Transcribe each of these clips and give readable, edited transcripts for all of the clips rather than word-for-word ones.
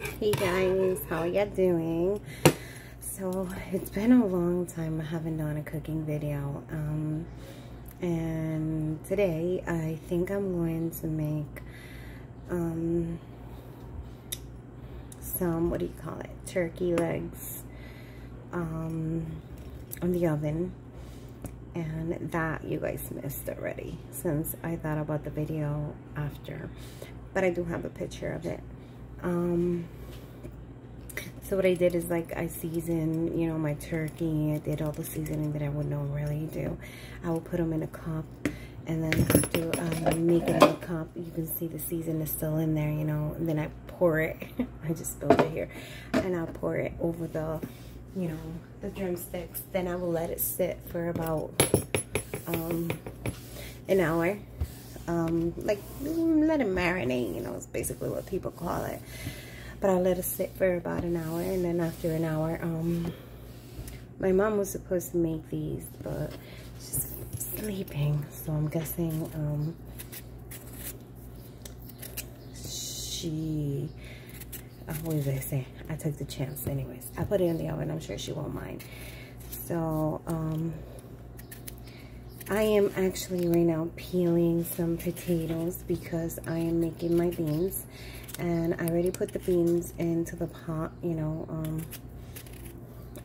Hey guys, how are you doing? So it's been a long time I haven't done a cooking video, and today I think I'm going to make some, what do you call it, turkey legs on the oven. And that you guys missed already, since I thought about the video after, but I do have a picture of it. So what I did is, like, I seasoned, you know, my turkey. I did all the seasoning that I would normally do. I will put them in a cup, and then after I make it in a cup, you can see the season is still in there, you know, and then I pour it. I just spilled it here, and I'll pour it over the, you know, the drumsticks. Then I will let it sit for about an hour. Like, let it marinate, you know, it's basically what people call it. But I let it sit for about an hour, and then after an hour, my mom was supposed to make these, but she's sleeping, so I'm guessing what did I say? I took the chance. Anyways, I put it in the oven. I'm sure she won't mind. So I am actually right now peeling some potatoes because I am making my beans, and I already put the beans into the pot. You know,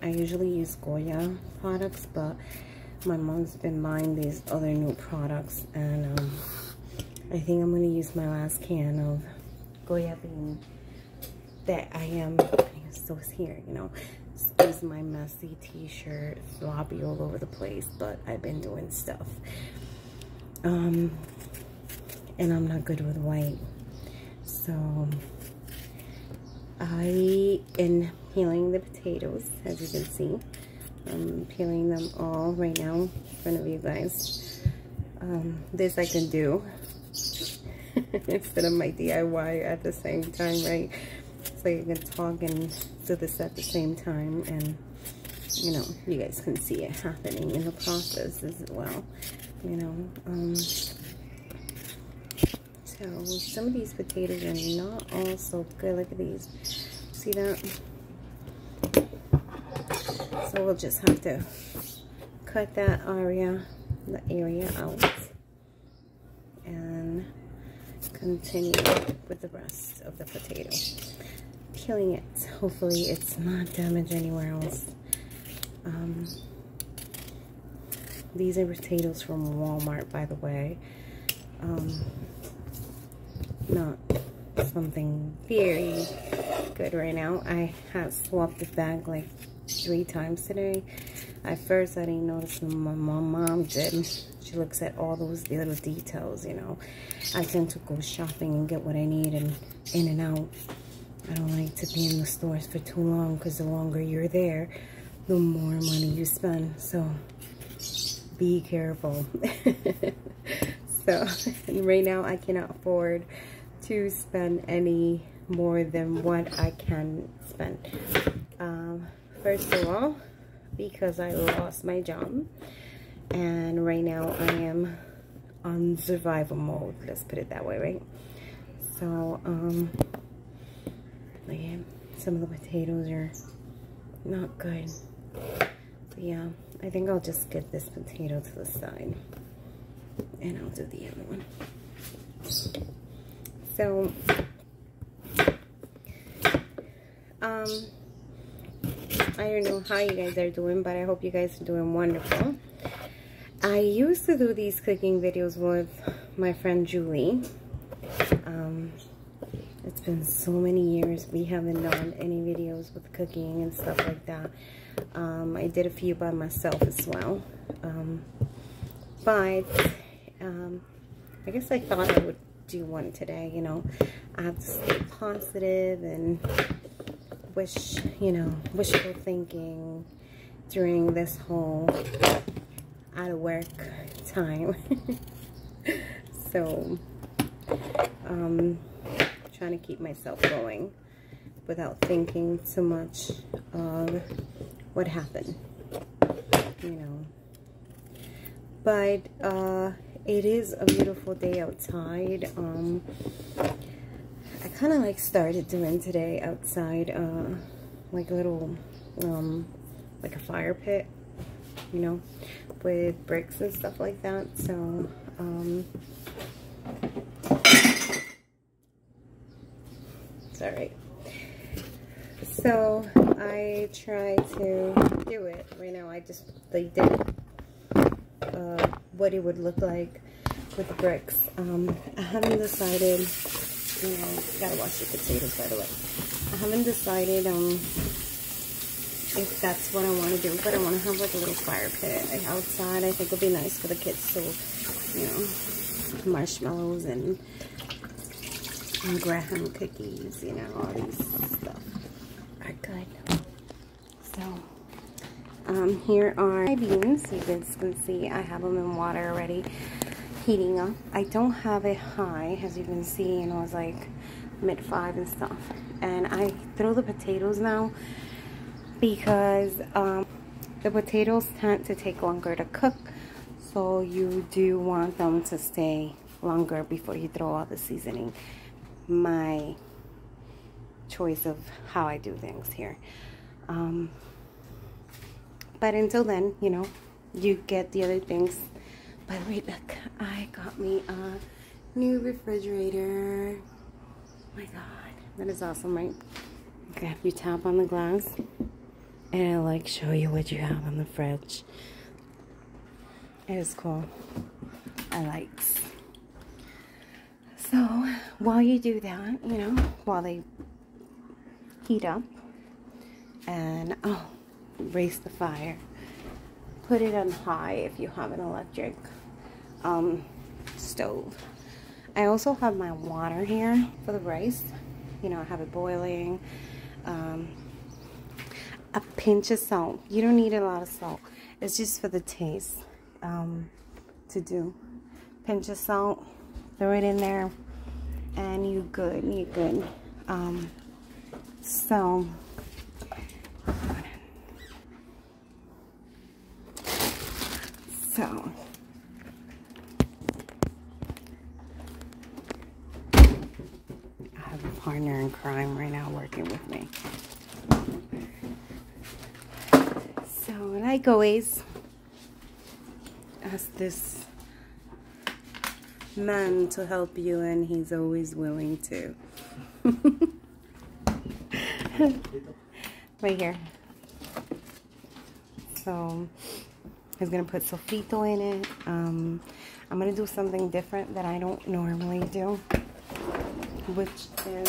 I usually use Goya products, but my mom's been buying these other new products, and I think I'm gonna use my last can of Goya bean that I am. So it's here, you know. Excuse my messy t-shirt, sloppy all over the place, but I've been doing stuff. And I'm not good with white. So I am peeling the potatoes, as you can see. I'm peeling them all right now in front of you guys. This I can do instead of my DIY at the same time, right? So you can talk and do this at the same time, and you know, you guys can see it happening in the process as well, you know. So some of these potatoes are not all so good. Look at these, see that? So we'll just have to cut that area out and continue with the rest of the potato. Peeling it. Hopefully it's not damaged anywhere else. These are potatoes from Walmart, by the way. Not something very good right now. I have swapped the bag like 3 times today. At first I didn't notice when my mom did. She looks at all those little details, you know. I tend to go shopping and get what I need and in and out. I don't like to be in the stores for too long, because the longer you're there, the more money you spend. So be careful. So right now I cannot afford to spend any more than what I can spend. First of all, because I lost my job, and right now I am on survival mode, let's put it that way, right? So yeah, some of the potatoes are not good. So yeah, I think I'll just get this potato to the side, and I'll do the other one. So I don't know how you guys are doing, but I hope you guys are doing wonderful. I used to do these cooking videos with my friend Julie. It's been so many years we haven't done any videos with cooking and stuff like that. I did a few by myself as well. But I guess I thought I would do one today, you know. I have to stay positive and wishful thinking during this whole out of work time. So trying to keep myself going without thinking too much of what happened, you know. But it is a beautiful day outside. I kind of like started doing today outside, like a little, like a fire pit, you know, with bricks and stuff like that. So, it's alright. So I try to do it right now. I just like did what it would look like with the bricks. I haven't decided, you know, gotta wash your potatoes, by the way. I haven't decided if that's what I want to do, but I want to have like a little fire pit outside. I think it'll be nice for the kids to, you know, marshmallows and graham cookies, you know, all these stuff are good. So here are my beans. You guys can see I have them in water already, heating up. I don't have it high, as you can see, you know, it's like mid-5 and stuff. And I throw the potatoes now because the potatoes tend to take longer to cook, so you do want them to stay longer before you throw all the seasoning. My choice of how I do things here. But until then, you know, you get the other things. By the way, look, I got me a new refrigerator. Oh my god, that is awesome, right? Okay, you tap on the glass and it'll like show you what you have on the fridge. It is cool. I like. So while you do that, you know, while they heat up, and raise the fire, put it on high if you have an electric stove. I also have my water here for the rice. You know, I have it boiling. A pinch of salt. You don't need a lot of salt. It's just for the taste to do. Pinch of salt. Throw it in there, and you're good. You're good. So I have a partner in crime right now working with me. So like always, ask this man to help you, and he's always willing to. Right here. So he's gonna put sofrito in it. I'm gonna do something different that I don't normally do, which is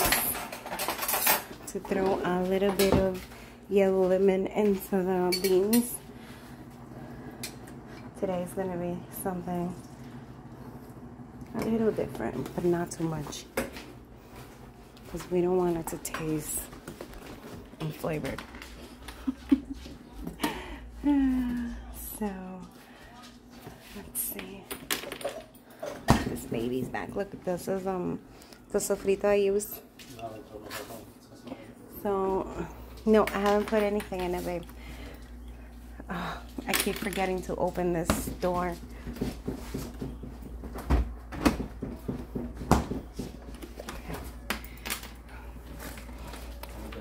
to throw a little bit of yellow lemon into the beans. Today's gonna be something a little different, but not too much, because we don't want it to taste unflavored. So let's see. This baby's back. Look, this is the sofrito I use. So no, I haven't put anything in it, babe. Oh, I keep forgetting to open this door.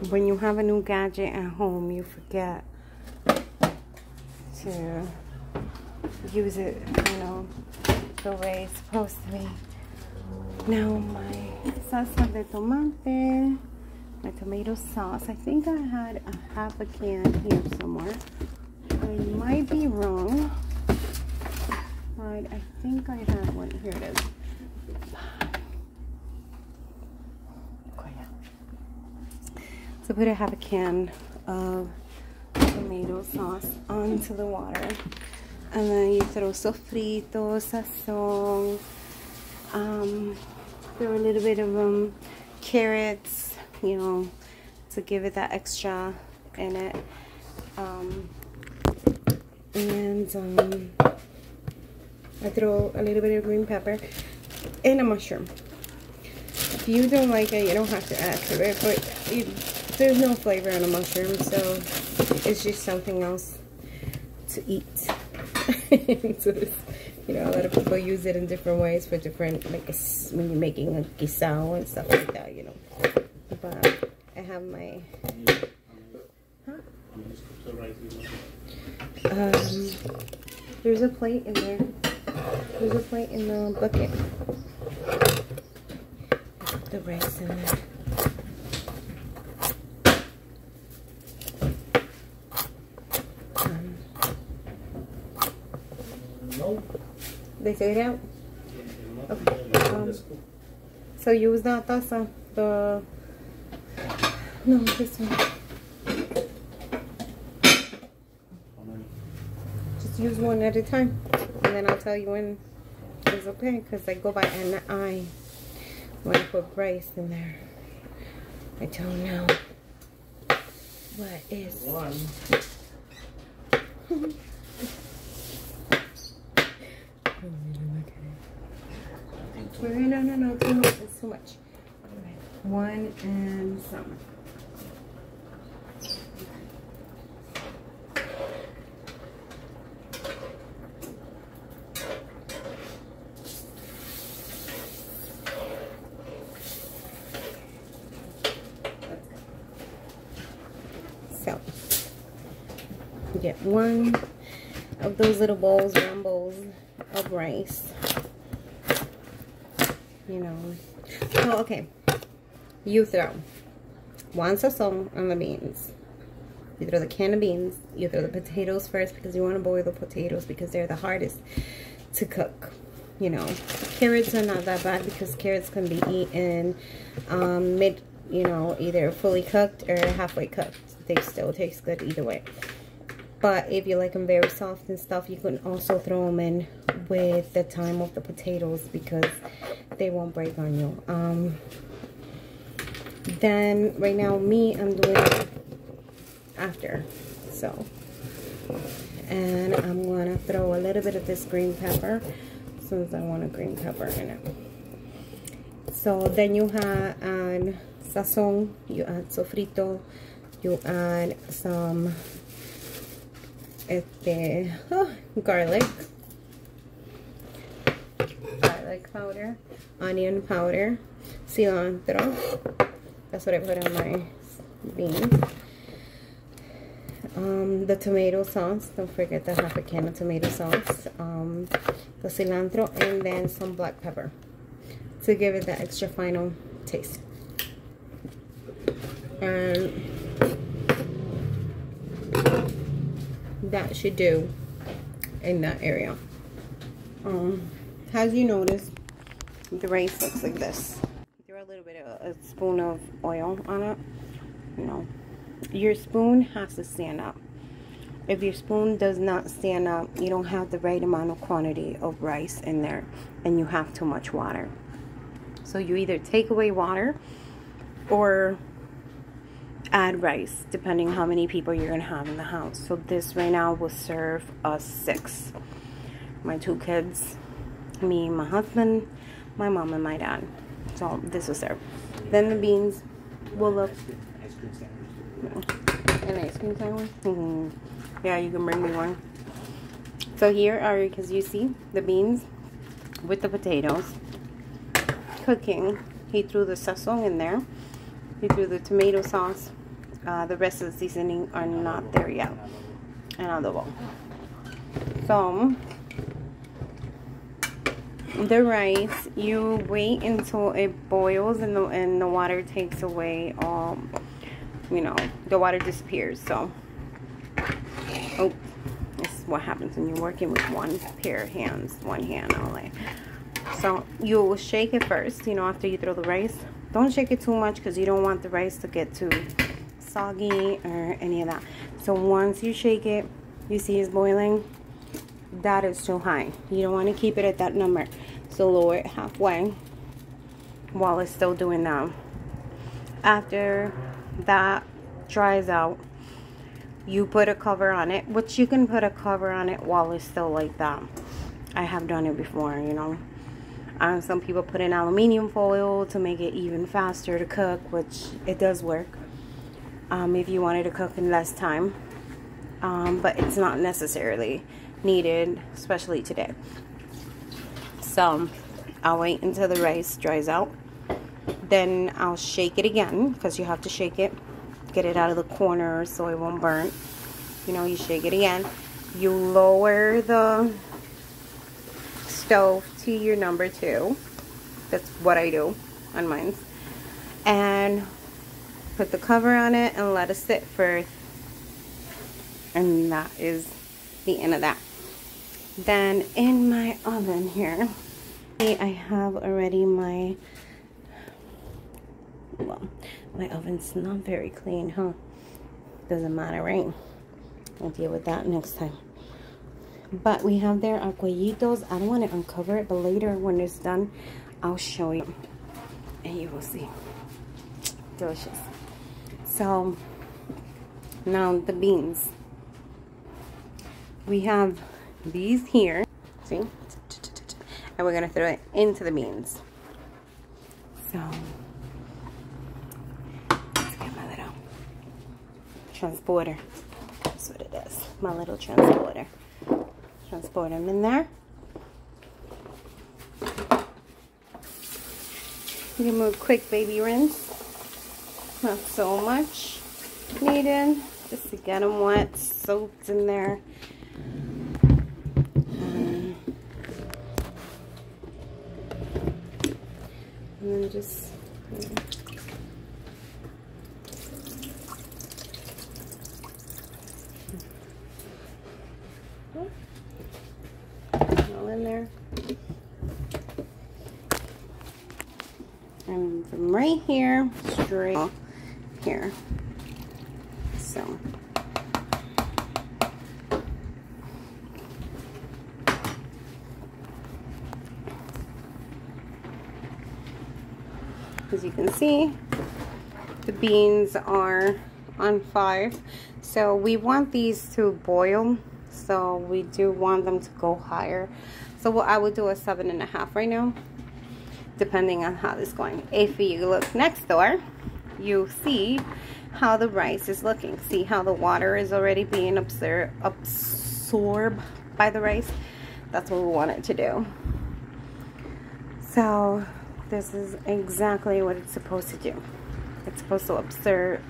When you have a new gadget at home, you forget to use it, you know, the way it's supposed to be. Now my salsa de tomate, my tomato sauce. I think I had a half a can here somewhere. I might be wrong, but I think I have one. Here it is. So put a half a can of tomato sauce onto the water, and then you throw sofrito, sazon, throw a little bit of carrots, you know, to give it that extra in it, and I throw a little bit of green pepper and a mushroom. If you don't like it, you don't have to add to it, but there's no flavor on a mushroom, so it's just something else to eat into this You know, a lot of people use it in different ways for different, like when you're making a guisao and stuff like that, you know. But I have my, there's a plate in there. There's a plate in the bucket. Put the rice in there. They take it out? Okay. So use that taza. No, this one. Just use one at a time. And then I'll tell you when it's okay. Because I go by an eye when I put rice in there. I don't know what is one. No, too much. It's too much. Okay. One and some. So, get one of those little bowls, round bowls of rice. You know. Oh, okay. You throw one sazon on the beans. You throw the can of beans. You throw the potatoes first because you want to boil the potatoes because they're the hardest to cook. You know, carrots are not that bad because carrots can be eaten mid, you know, either fully cooked or halfway cooked. They still taste good either way. But if you like them very soft and stuff, you can also throw them in with the time of the potatoes because they won't break on you. Then right now I'm doing it after. So, and I'm gonna throw a little bit of this green pepper since I want a green pepper in it. So then you add sazon, you add sofrito, you add some garlic powder, onion powder, cilantro. That's what I put on my beans. The tomato sauce. Don't forget to have a can of tomato sauce. The cilantro, and then some black pepper to give it that extra final taste. And that should do in that area. As you notice, the rice looks like this. Throw a little bit of a spoon of oil on it. You know, your spoon has to stand up. If your spoon does not stand up, you don't have the right amount of quantity of rice in there, and you have too much water. So you either take away water or add rice, depending how many people you're gonna have in the house. So this right now will serve us 6. My 2 kids, me, my husband, my mom, and my dad. So this will serve. Then the beans will look. An ice cream sandwich? Yeah, you can bring me one. So here are, because you see the beans with the potatoes cooking. He threw the sazon in there. He threw the tomato sauce. The rest of the seasoning are not there yet. Another bowl. So the rice, you wait until it boils and the water takes away you know, the water disappears. So this is what happens when you're working with one pair of hands, one hand only. So you'll shake it first, you know, after you throw the rice. Don't shake it too much because you don't want the rice to get too soggy or any of that. So once you shake it, you see it's boiling. That is too high. You don't want to keep it at that number. So lower it halfway while it's still doing that. After that dries out, you put a cover on it, which you can put a cover on it while it's still like that. I have done it before, you know. Some people put in aluminum foil to make it even faster to cook, which it does work if you wanted to cook in less time. But it's not necessarily needed, especially today. So I'll wait until the rice dries out. Then I'll shake it again, because you have to shake it. Get it out of the corner so it won't burn. You know, you shake it again. You lower the stove to your number 2. That's what I do on mine. And put the cover on it and let it sit for, and that is the end of that. Then in my oven here, I have already my, well, my oven's not very clean, huh? Doesn't matter, right? I'll deal with that next time. But we have there our cuellitos. I don't want to uncover it, but later when it's done, I'll show you. And you will see. Delicious. So, now the beans. We have these here. See? And we're going to throw it into the beans. So, let's get my little transporter. That's what it is. My little transporter. Transport them in there. Give them a quick baby rinse. Not so much needed. Just to get them wet, soaked in there. And then just... all in there. And from right here straight here. So as you can see, the beans are on 5, so we want these to boil. So we do want them to go higher. So what I would do a 7.5 right now, depending on how this is going. If you look next door, you see how the rice is looking. See how the water is already being absorbed by the rice. That's what we want it to do. So this is exactly what it's supposed to do. It's supposed to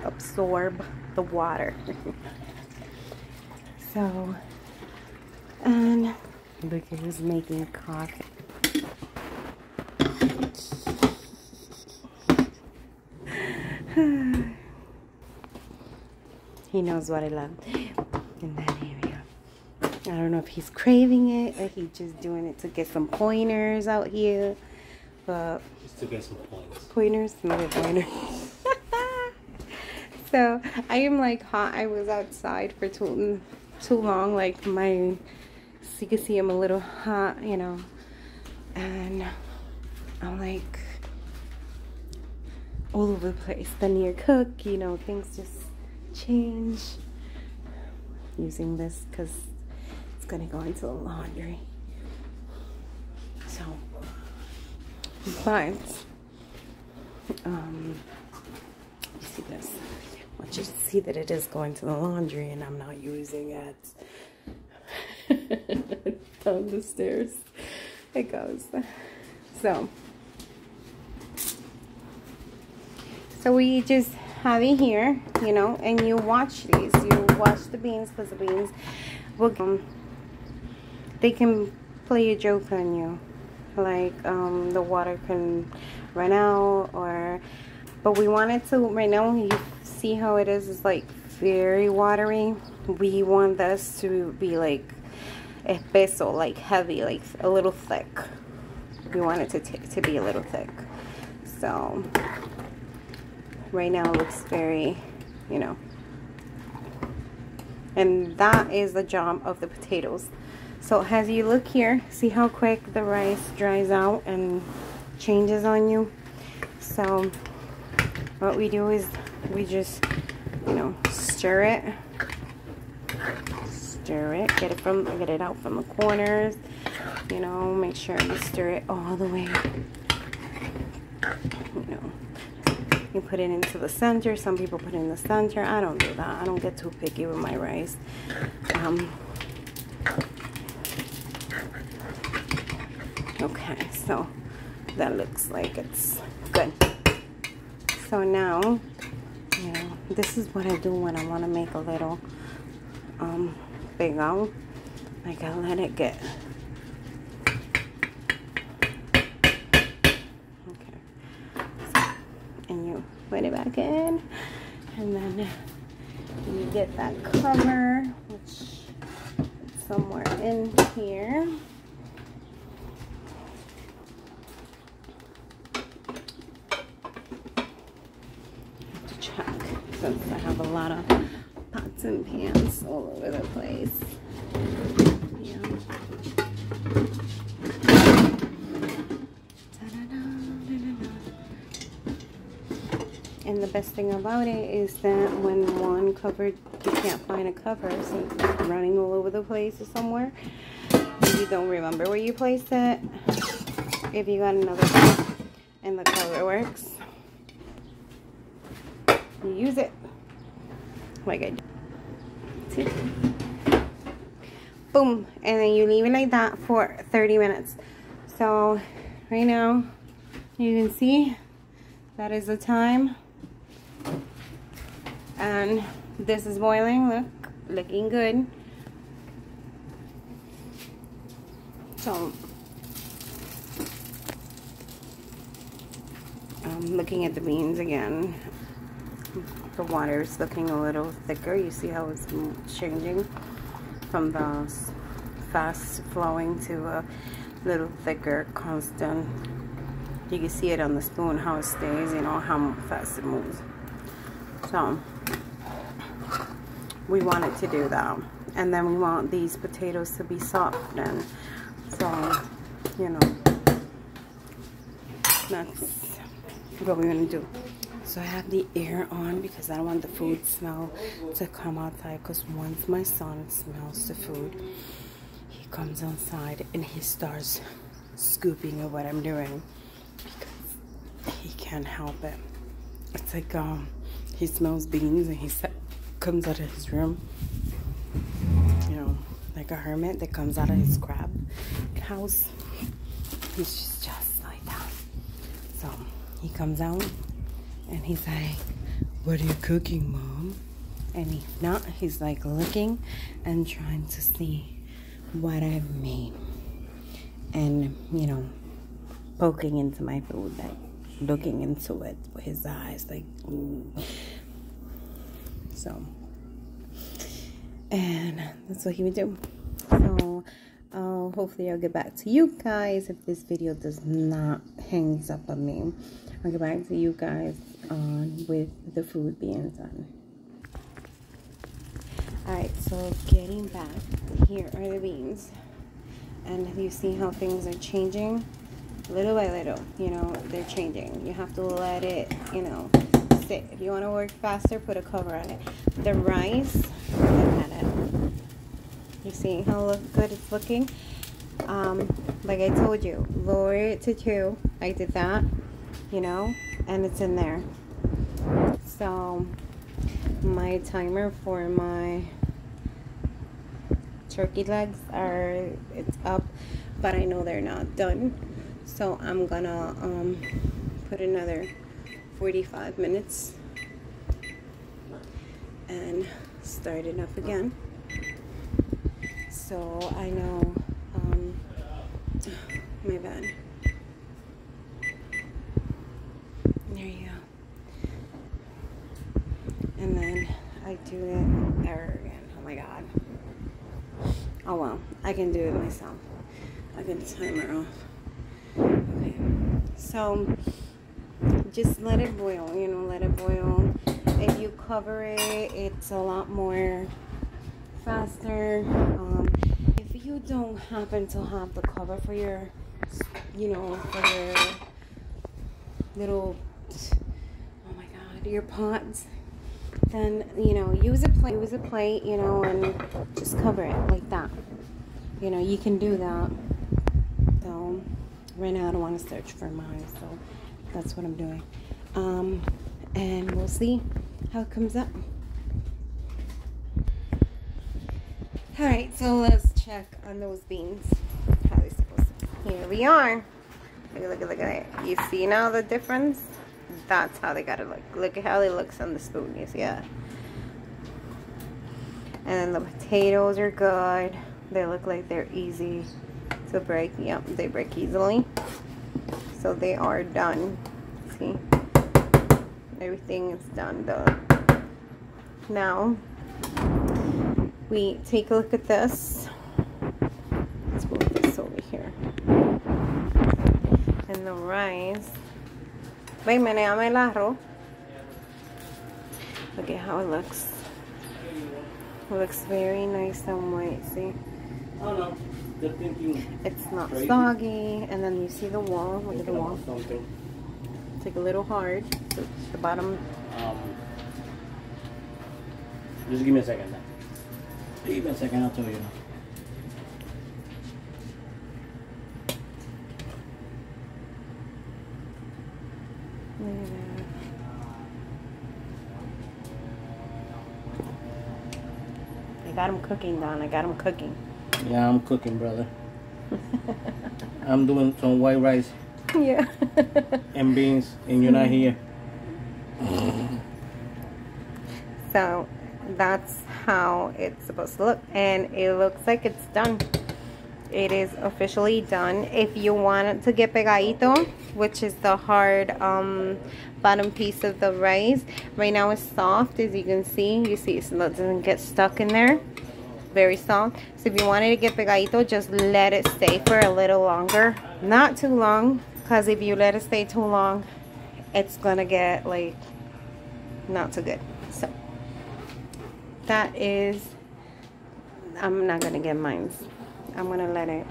absorb the water. So, and look at who's making coffee. He knows what I love in that area. I don't know if he's craving it or he's just doing it to get some pointers out here. But just to get some pointers. Pointers, little pointers. So I am like hot. I was outside for too long. Like so you can see I'm a little hot, you know. And I'm like all over the place. Then you cook, you know, things just change. Using this because it's gonna go into the laundry. So, but you see this? I want you to see that it is going to the laundry and I'm not using it. Down the stairs it goes. So we just have it here, you know, and you watch these. You watch the beans because the beans will, they can play a joke on you. Like the water can run out, but we want it to, right now you see how it is, it's like very watery. We want this to be like espeso, like heavy, like a little thick. We want it to be a little thick. So right now it looks very, you know, and that is the job of the potatoes. So as you look here, see how quick the rice dries out and changes on you. So what we do is we just, you know, stir it, get it out from the corners, you know, make sure you stir it all the way, you know. You put it into the center. Some people put it in the center. I don't do that. I don't get too picky with my rice. Okay, so that looks like it's good. So now, you know, this is what I do when I want to make a little bagel. Like, I let it get. Okay. So, and you put it back in, and then you get that cover, which is somewhere in here. Since I have a lot of pots and pans all over the place. Yeah. And the best thing about it is that when one cover, you can't find a cover, so it's running all over the place or somewhere, and you don't remember where you placed it. If you got another one and the cover works, you use it like I do. See? Boom, and then you leave it like that for 30 minutes. So right now you can see that is the time, and this is boiling. Look, looking good. So I'm looking at the beans again. The water is looking a little thicker. You see how it's changing from the fast flowing to a little thicker, constant. You can see it on the spoon how it stays, you know, how fast it moves. So we want it to do that, and then we want these potatoes to be soft, and so, you know, that's what we're gonna do. So I have the air on because I don't want the food smell to come outside, because once my son smells the food, he comes outside and he starts scooping at what I'm doing because he can't help it. It's like he smells beans and he comes out of his room, you know, like a hermit that comes out of his crab house. He's just like that. So he comes out and he's like, "What are you cooking, Mom?" And if not, he's like looking and trying to see what I've made. And, you know, poking into my food, like looking into it with his eyes, like, ooh. So, and that's what he would do. So, hopefully I'll get back to you guys if this video does not hang up on me. I'll get back to you guys with the food being done. Alright, so getting back, here are the beans. And you see how things are changing? Little by little, you know, they're changing. You have to let it, you know, sit. If you want to work faster, put a cover on it. The rice, look at it. You see how good it's looking? Like I told you, lower it to 2. I did that, you know, and it's in there. So my timer for my turkey legs it's up, but I know they're not done, so I'm gonna put another 45 minutes and start it up again. So I know my bad. There you go. And then I do it there again. Oh my god. Oh well, I can do it myself. I can timer off. Okay. So just let it boil, you know, let it boil. If you cover it, it's a lot more faster. If you don't happen to have the cover for your, you know, for your little, oh my god, your pots, then, you know, use a plate, you know, and just cover it like that. You know, you can do that. So right now I don't want to search for mine, so that's what I'm doing. And we'll see how it comes up. Alright, so let's check on those beans. How they're supposed to be. here we are. Look at it. You see now the difference? That's how they gotta look. Look at how it looks on the spoon. You see that? And then the potatoes are good. They look like they're easy to break. Yep, they break easily. So they are done. See? Everything is done though. Now, we take a look at this. Let's move this over here. And the rice. Ven, meneame el arroz. Look at how it looks. It looks very nice and white, see? Oh no, good thinking. It's not soggy, and then you see the wall. Look at the wall. It's like a little hard. So the bottom. Just give me a second. Give me a second, I'll tell you. Look at that. I got them cooking, Don. I got them cooking. Yeah, I'm cooking, brother. I'm doing some white rice. Yeah. And beans, and you're not here. So that's how it's supposed to look, and it looks like it's done. It is officially done. If you want it to get pegadito, which is the hard bottom piece of the rice, right now it's soft, as you can see. You see it doesn't get stuck in there. Very soft. So if you want it to get pegadito, just let it stay for a little longer. Not too long, because if you let it stay too long, it's gonna get like not so good. So that is, I'm not gonna get mine. I'm gonna let it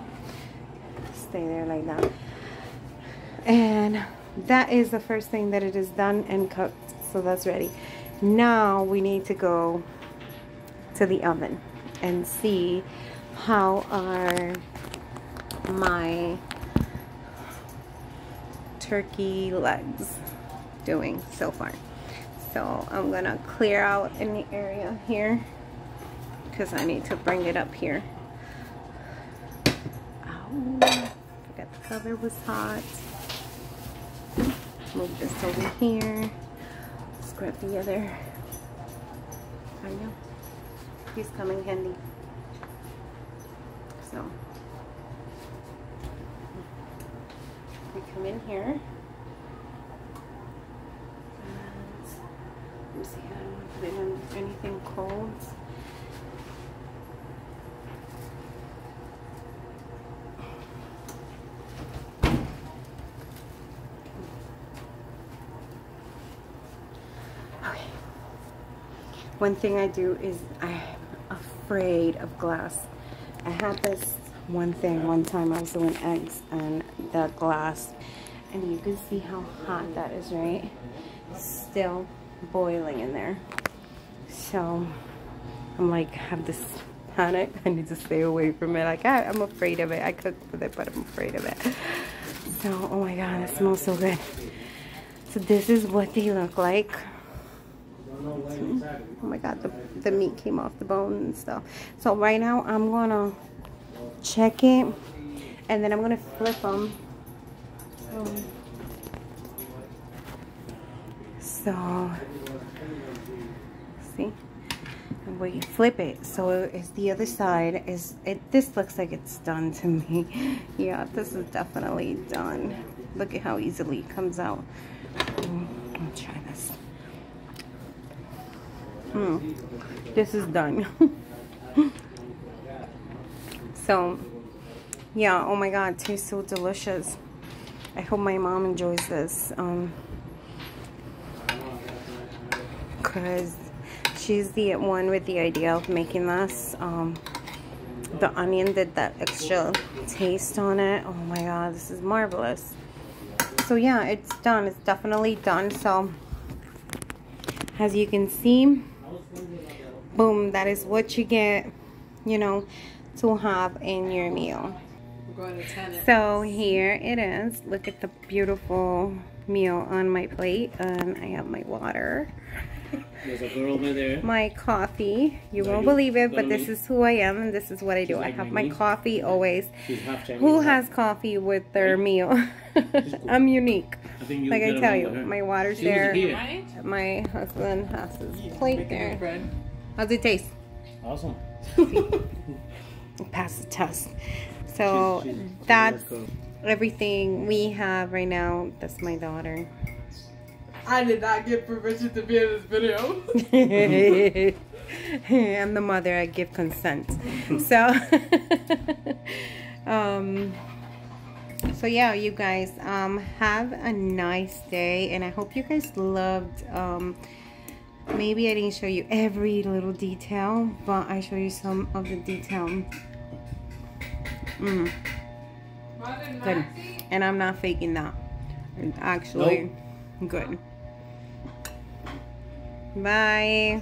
stay there like that. And that is the first thing that it is done and cooked. So that's ready. Now we need to go to the oven and see how are my turkey legs doing so far. So I'm gonna clear out any area here because I need to bring it up here. Ow, forgot the cover was hot. Move this over here. Let's grab the other. I know. He's coming handy. So we come in here. Let me see, I don't want to put it in anything cold. Okay. One thing I do is I'm afraid of glass. I had this one time I was doing eggs and the glass, and you can see how hot that is, right? Still boiling in there. So I'm like, have this panic. I need to stay away from it. Like I'm afraid of it. I cook with it, but I'm afraid of it. So, oh my god, it smells so good. So this is what they look like. Oh my god, the meat came off the bone and stuff. So right now I'm gonna check it, and then I'm gonna flip them. So see, and we flip it, so it's the other side is it. This looks like it's done to me. Yeah, this is definitely done. Look at how easily it comes out. I'll try this. This is done. So yeah, oh my god, it tastes so delicious. I hope my mom enjoys this, because she's the one with the idea of making this. The onion did that extra taste on it. Oh my god, this is marvelous. So yeah, it's done. It's definitely done. So as you can see, boom, that is what you get, you know, to have in your meal. So here it is. Look at the beautiful meal on my plate. I have my water. There's a girl over there. my coffee. You Are won't you believe it, but gonna this make- is who I am and this is what I do. She's I like have my my niece. coffee always. She's half Chinese. Who half- has coffee with their Right? meal? cool. I'm unique. I think you Like I get tell along you, with her. my water's She was there. here. Right? My husband has his plate there. Bread. How's it taste? Awesome. Pass the test. So She's that's a nice girl. everything we have right now. That's my daughter. I did not get permission to be in this video. I'm the mother. I give consent. So, so yeah, you guys have a nice day, and I hope you guys loved. Maybe I didn't show you every little detail, but I show you some of the detail. Good, and I'm not faking that. It's actually good. Bye.